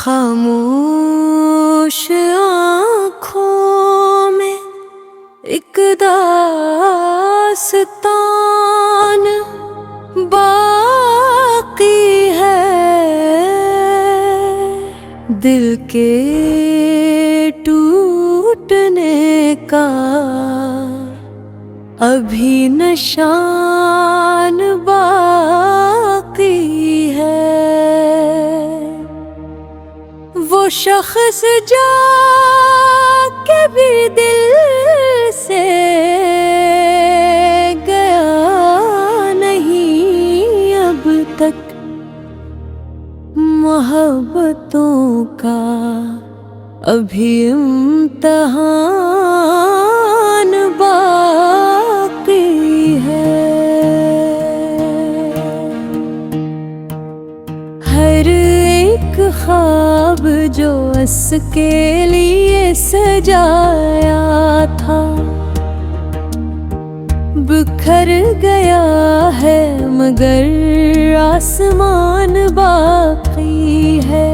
खामोश आँखों में एक दास्तान बाकी है, दिल के टूटने का अभी निशान बाकी है। वो शख्स जाके भी दिल से गया नहीं अब तक, मोहब्बतों का अभी इम्तिहान बाकी है। हर एक ख्वाब जो उसके लिए सजाया था बिखर गया है, मगर आसमान बाकी है।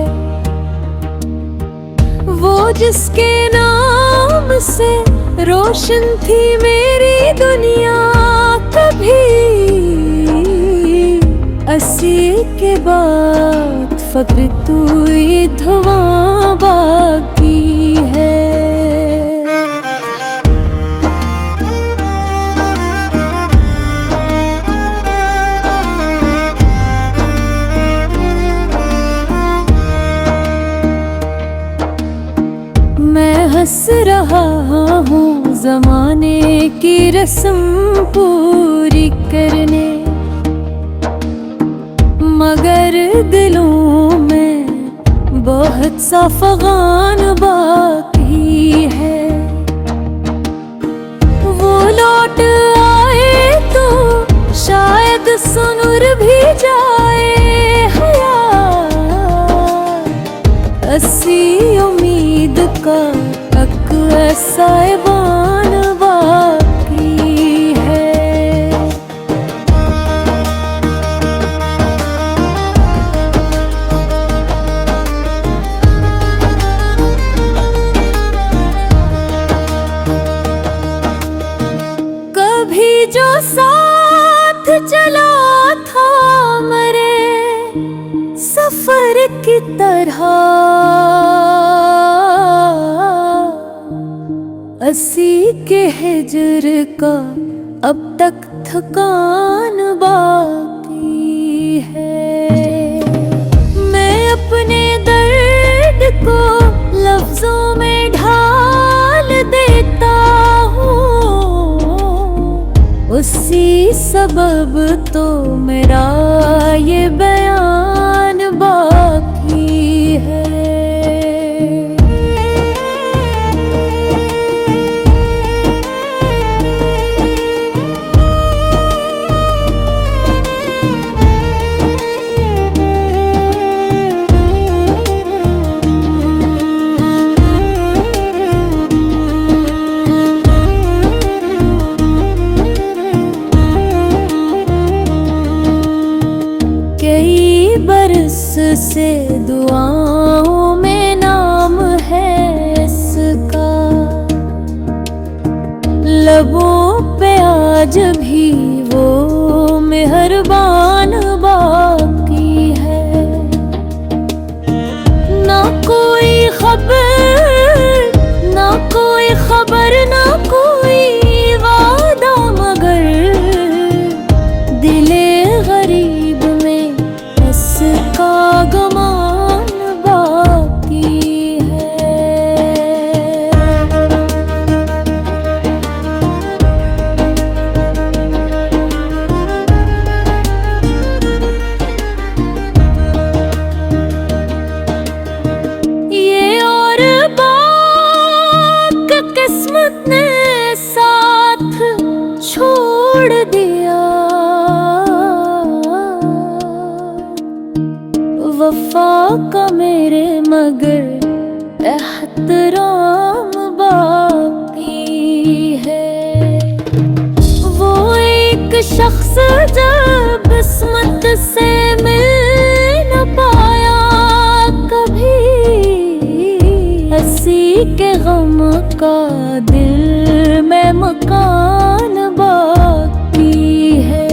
वो जिसके नाम से रोशन थी मेरी दुनिया, कभी अस्सी के बाद फक्र तू ही धुआं बाकी है। मैं हंस रहा हूँ ज़माने की रस्म पूरी करने, मगर दिलों में बहुत सा फगान बाकी है। वो लौट आए तो शायद सुनुर भी जाए हयात, अस्सी उम्मीद का तक साइबान बाकी है। कभी जो साथ चला था मरे सफर की तरह, अस्सी के हिजर का अब तक थकान बाकी है। मैं अपने दर्द को लफ्जों में ढाल देता हूँ, उसी सबब तो मेरा ये बयान बाकी है। बरस से दुआओं में नाम है इसका, लबों पे आज भी वो मेहरबान बाकी है। ना कोई खबर, ना कोई खबर, ना कोई वादा, मगर दिले गरीब में का गमान बाकी है। ये और बात किस्मत ने साथ छोड़ दिया, वफा का मेरे मगर एहतराम बाकी है। वो एक शख्स जब किस्मत से मिल न पाया कभी, का दिल में मकान बाकी है।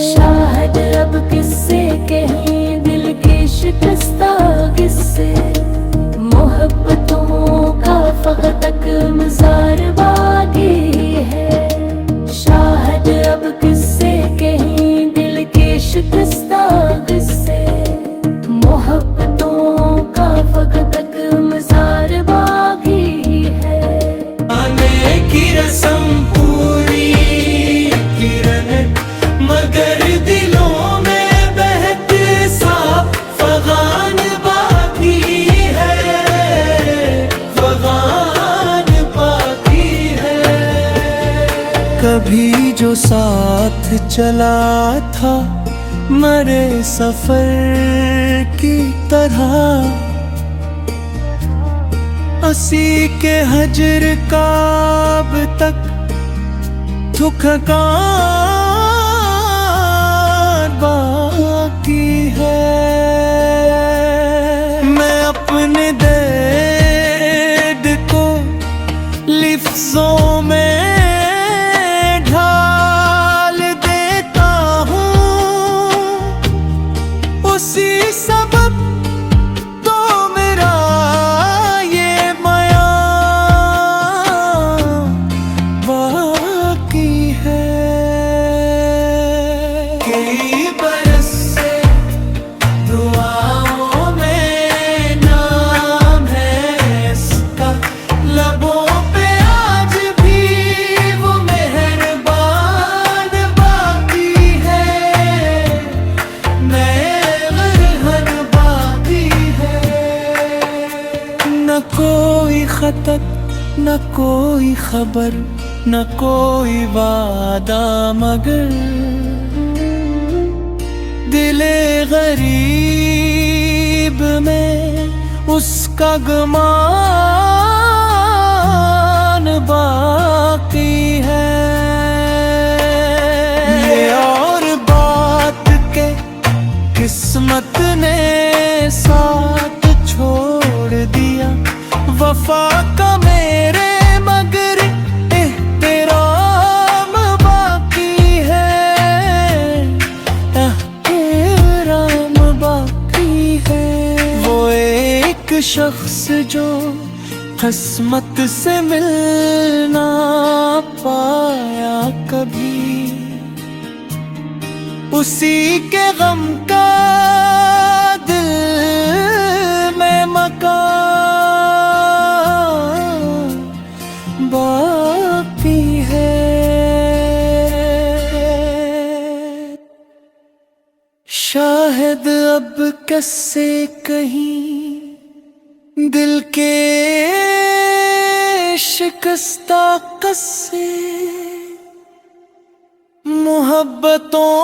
शायद अब किससे कहीं दिल के शिकस्ता किससे, मोहब्बतों का फकत तक मज़ार बाकी है। शायद अब किससे कहीं दिल के शिकस्ता किससे, मोहब्बतों का फकत तक मज़ार बाकी है। आने की रस्म पूरी किरण, मगर दिलों में बहते साफ फगान बाकी है, फगान बाकी है। कभी जो साथ चला था मरे सफर की तरह, हंसी के हजर का अब तक थकान बाकी है। मैं अपने दर्द को लिफ्ज़ों में ढाल देता हूँ, उसी सबब तो मेरा ये माया बाकी है। कई बरस से दुआओं में नाम है इसका, लबों पे आज भी वो मेहरबान बाकी है, मेहरबान बाकी है। न कोई खतक, न कोई खबर, न कोई वादा, मगर दिले गरीब में उसका गुमान बाकी है। ये और बात के किस्मत ने साथ छोड़ दिया वफा का मेरे, मगर एहतराम बाकी है, एहतराम बाकी है। वो एक शख्स जो किस्मत से मिल ना पाया कभी, उसी के गम का दिल में मकान बाकी है। शायद अब कैसे कहीं दिल के शिकस्ता कस्से, मोहब्बतों